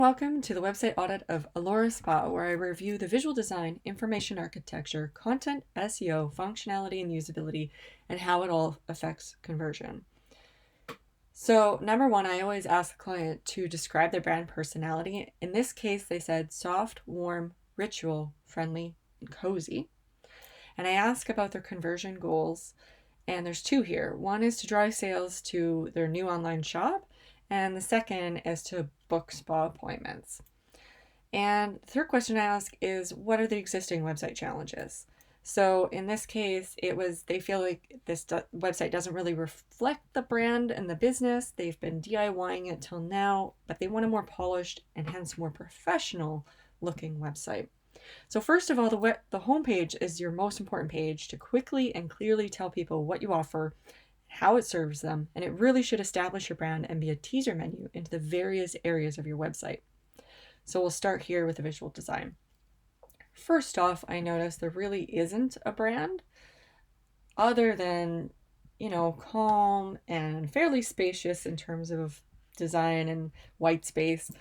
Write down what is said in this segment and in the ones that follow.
Welcome to the website audit of Allora Spa, where I review the visual design, information architecture, content, SEO, functionality, and usability, and how it all affects conversion. So, number one, I always ask the client to describe their brand personality. In this case, they said soft, warm, ritual, friendly, and cozy. And I ask about their conversion goals, and there's two here. One is to drive sales to their new online shop, and the second is to book spa appointments. And the third question I ask is, what are the existing website challenges? So in this case, it was they feel like this website doesn't really reflect the brand and the business. They've been DIYing it till now, but they want a more polished and hence more professional looking website. So first of all, the homepage is your most important page to quickly and clearly tell people what you offer, how it serves them, and it really should establish your brand and be a teaser menu into the various areas of your website. So we'll start here with the visual design. First off, I noticed there really isn't a brand other than, calm and fairly spacious in terms of design and white space.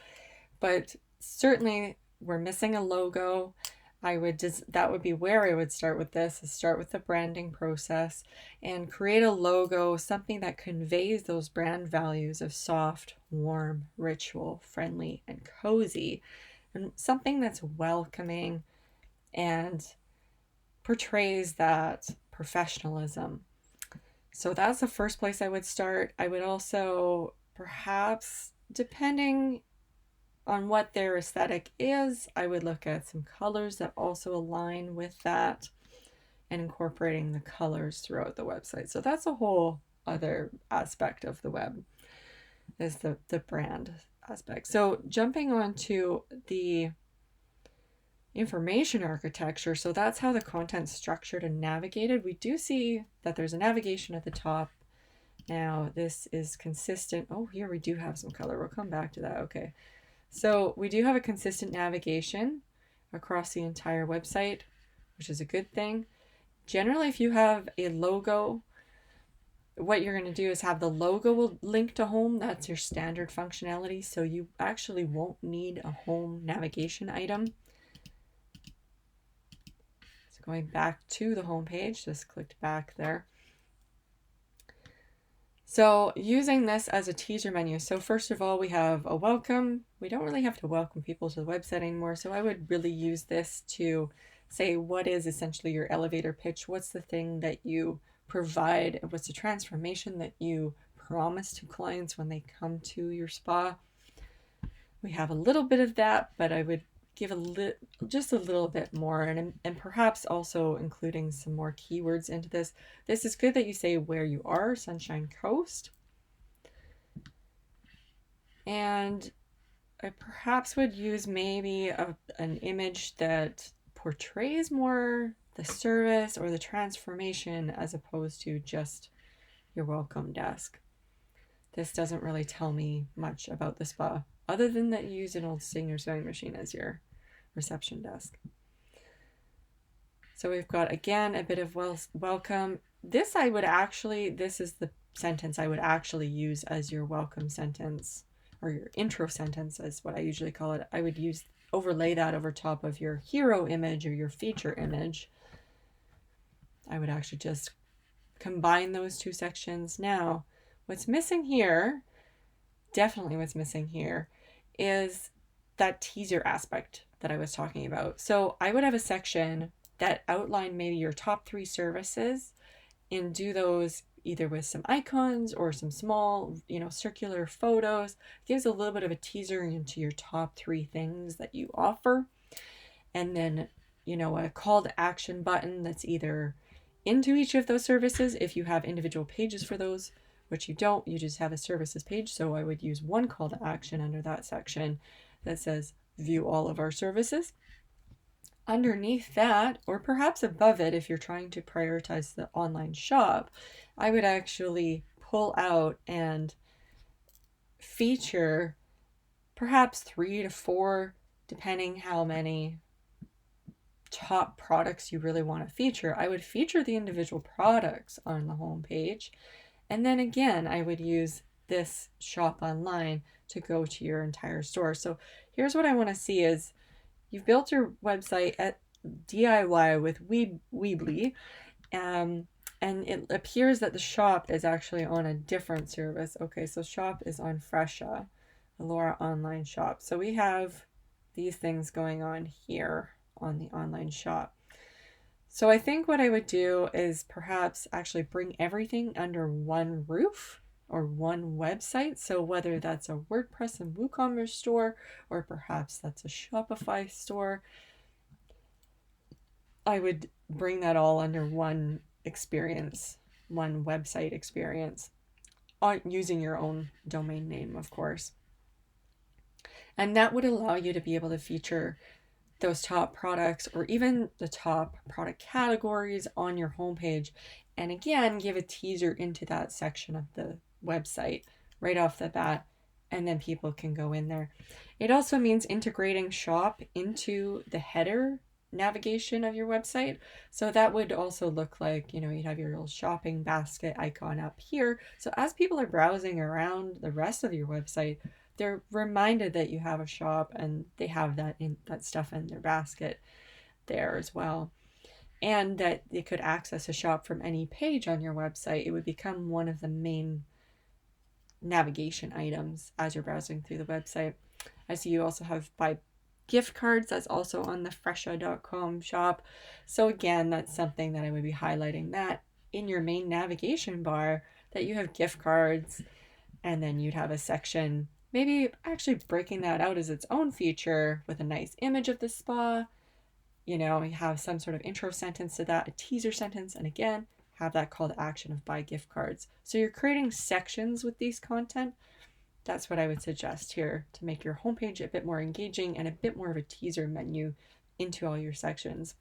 But certainly we're missing a logo. That would be where I would start with this, is start with the branding process and create a logo, something that conveys those brand values of soft, warm, ritual, friendly, and cozy, and something that's welcoming and portrays that professionalism. So that's the first place I would start. I would also, perhaps, depending on what their aesthetic is, I would look at some colors that also align with that and incorporating the colors throughout the website. So that's a whole other aspect of the web, is the brand aspect. So jumping on to the information architecture, so that's how the content's structured and navigated. We do see that there's a navigation at the top. Now this is consistent. Oh, here we do have some color. We'll come back to that. Okay. So we do have a consistent navigation across the entire website, which is a good thing. Generally, if you have a logo, what you're going to do is have the logo link to home. That's your standard functionality. So you actually won't need a home navigation item. So going back to the home page, just clicked back there. So using this as a teaser menu. So first of all, we have a welcome. We don't really have to welcome people to the website anymore. So I would really use this to say, what is essentially your elevator pitch? What's the thing that you provide? What's the transformation that you promise to clients when they come to your spa? We have a little bit of that, but I would give just a little bit more, and perhaps also including some more keywords into this. This is good that you say where you are, Sunshine Coast. And I perhaps would use maybe an image that portrays more the service or the transformation as opposed to just your welcome desk. This doesn't really tell me much about the spa, other than that you use an old Singer sewing machine as your reception desk. So we've got, again, a bit of welcome. This is the sentence I would actually use as your welcome sentence, or your intro sentence is what I usually call it. I would overlay that over top of your hero image or your feature image. I would actually just combine those two sections. Now, what's missing here, definitely what's missing here, is that teaser aspect that I was talking about. So I would have a section that outlined maybe your top 3 services and do those either with some icons or some small, circular photos. It gives a little bit of a teaser into your top 3 things that you offer. And then, a call to action button that's either into each of those services if you have individual pages for those, which you don't, you just have a services page. So I would use one call to action under that section that says view all of our services. Underneath that, or perhaps above it, if you're trying to prioritize the online shop, I would actually pull out and feature perhaps 3 to 4, depending how many top products you really want to feature. I would feature the individual products on the home page. And then again, I would use this shop online to go to your entire store. So here's what I want to see is you've built your website at DIY with Weebly, and it appears that the shop is actually on a different service. Okay, so shop is on Fresha, Allora online shop. So we have these things going on here on the online shop. So I think what I would do is perhaps actually bring everything under one roof or one website. So whether that's a WordPress and WooCommerce store, or perhaps that's a Shopify store, I would bring that all under one experience, one website experience, using your own domain name, of course. And that would allow you to be able to feature those top products or even the top product categories on your homepage. And again, give a teaser into that section of the website right off the bat, and then people can go in there. It also means integrating shop into the header navigation of your website. So that would also look like, you'd have your little shopping basket icon up here. So as people are browsing around the rest of your website, they're reminded that you have a shop and they have that stuff in their basket there as well. And that they could access a shop from any page on your website. It would become one of the main navigation items as you're browsing through the website. I see you also have buy gift cards. That's also on the fresha.com shop. So again, that's something that I would be highlighting, that in your main navigation bar that you have gift cards, and then you'd have a section, maybe actually breaking that out as its own feature with a nice image of the spa. You have some sort of intro sentence to that, a teaser sentence, and again, have that call to action of buy gift cards. So you're creating sections with these content. That's what I would suggest here to make your homepage a bit more engaging and a bit more of a teaser menu into all your sections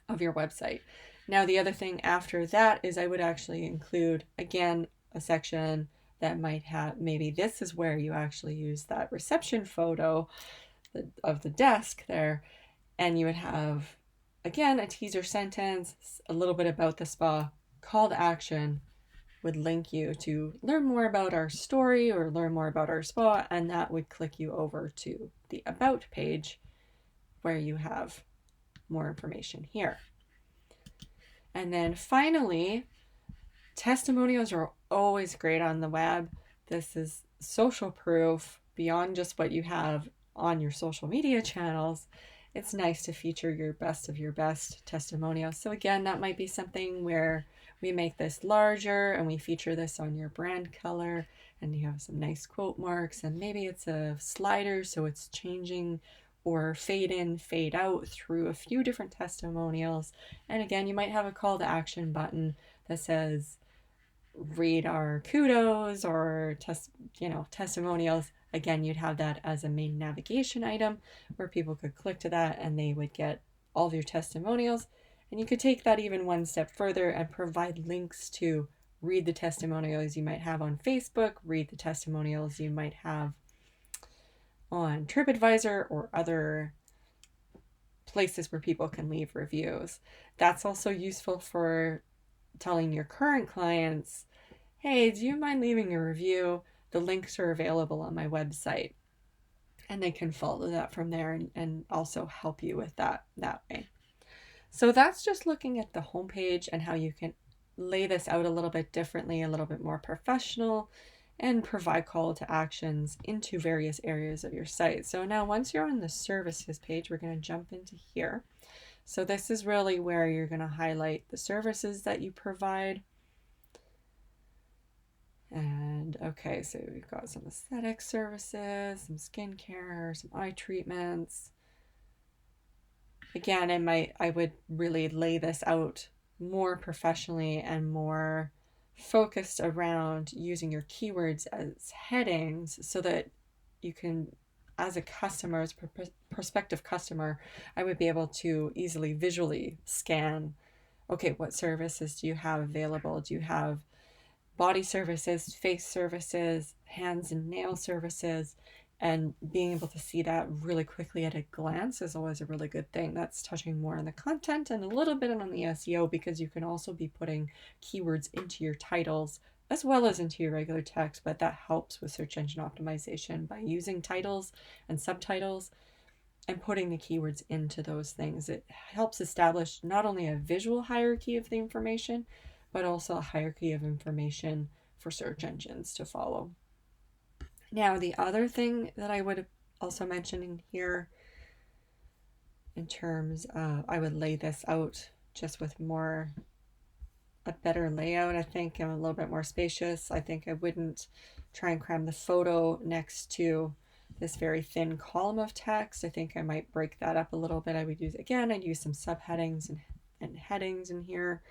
of your website. Now, the other thing after that is I would actually include, again, a section that might have, maybe this is where you actually use that reception photo of the desk there, and you would have, again, a teaser sentence, a little bit about the spa, call to action, would link you to learn more about our story or learn more about our spa, and that would click you over to the About page where you have more information here. And then finally, testimonials are always great on the web. This is social proof beyond just what you have on your social media channels. It's nice to feature your best of your best testimonials. So again, that might be something where we make this larger and we feature this on your brand color, and you have some nice quote marks, and maybe it's a slider so it's changing or fade in, fade out through a few different testimonials. And again, you might have a call to action button that says read our kudos or testimonials. Again, you'd have that as a main navigation item where people could click to that and they would get all of your testimonials. And you could take that even one step further and provide links to read the testimonials you might have on Facebook, read the testimonials you might have on TripAdvisor or other places where people can leave reviews. That's also useful for telling your current clients, hey, do you mind leaving a review? The links are available on my website. And they can follow that from there and also help you with that way. So that's just looking at the homepage and how you can lay this out a little bit differently, a little bit more professional, and provide call to actions into various areas of your site. So now once you're on the services page, we're going to jump into here. So this is really where you're going to highlight the services that you provide. And okay, so we've got some aesthetic services, some skincare, some eye treatments. Again, I would really lay this out more professionally and more focused around using your keywords as headings so that you can, as a customer, as a prospective customer, I would be able to easily visually scan, okay, what services do you have available? Do you have body services, face services, hands and nail services? And being able to see that really quickly at a glance is always a really good thing. That's touching more on the content and a little bit on the SEO, because you can also be putting keywords into your titles as well as into your regular text, but that helps with search engine optimization by using titles and subtitles and putting the keywords into those things. It helps establish not only a visual hierarchy of the information, but also a hierarchy of information for search engines to follow. Now, the other thing that I would also mention in here, in terms of, I would lay this out just with a better layout. I think I'm a little bit more spacious. I think I wouldn't try and cram the photo next to this very thin column of text. I think I might break that up a little bit. I would use, again, I'd use some subheadings and headings in here.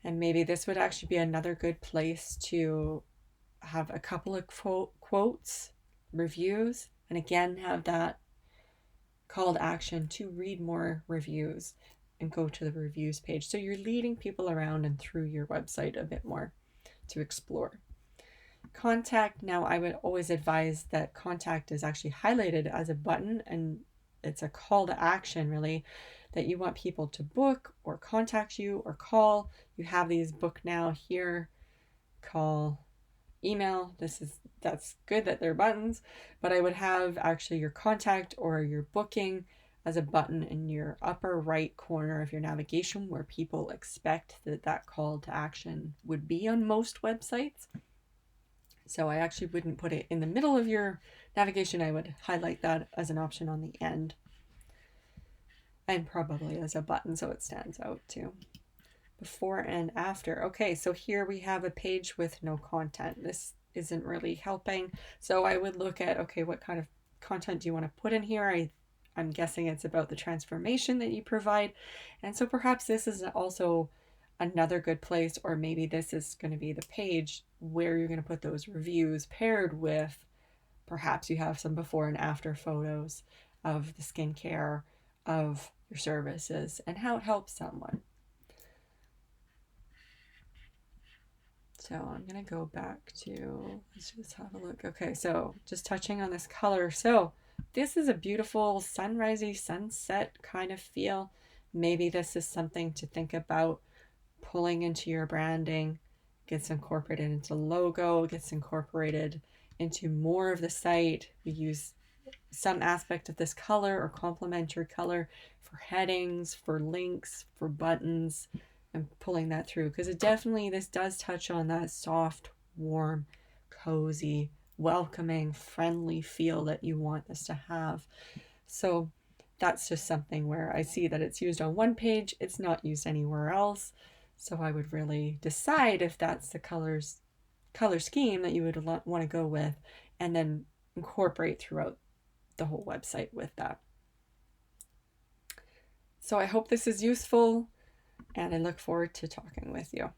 And maybe this would actually be another good place to have a couple of quotes, reviews, and again, have that call to action to read more reviews and go to the reviews page. So you're leading people around and through your website a bit more to explore. Contact, now I would always advise that contact is actually highlighted as a button, and it's a call to action really, that you want people to book or contact you or call. You have these book now here, call, email. That's good that they're buttons, but I would have actually your contact or your booking as a button in your upper right corner of your navigation, where people expect that call to action would be on most websites. So I actually wouldn't put it in the middle of your navigation. I would highlight that as an option on the end, and probably as a button so it stands out too. Before and after. Okay, so here we have a page with no content. This isn't really helping. So I would look at, okay, what kind of content do you want to put in here? I'm guessing it's about the transformation that you provide. And so perhaps this is also another good place, or maybe this is going to be the page where you're going to put those reviews paired with, perhaps you have some before and after photos of the skincare, of your services, and how it helps someone. So I'm going to go back to, let's just have a look. Okay, so just touching on this color. So this is a beautiful sunrisey sunset kind of feel. Maybe this is something to think about pulling into your branding, gets incorporated into logo, gets incorporated into more of the site. We use some aspect of this color or complementary color for headings, for links, for buttons, and pulling that through, because this does touch on that soft, warm, cozy, welcoming, friendly feel that you want this to have. So that's just something where I see that it's used on one page, it's not used anywhere else. So I would really decide if that's the color scheme that you would want to go with, and then incorporate throughout the whole website with that. So I hope this is useful, and I look forward to talking with you.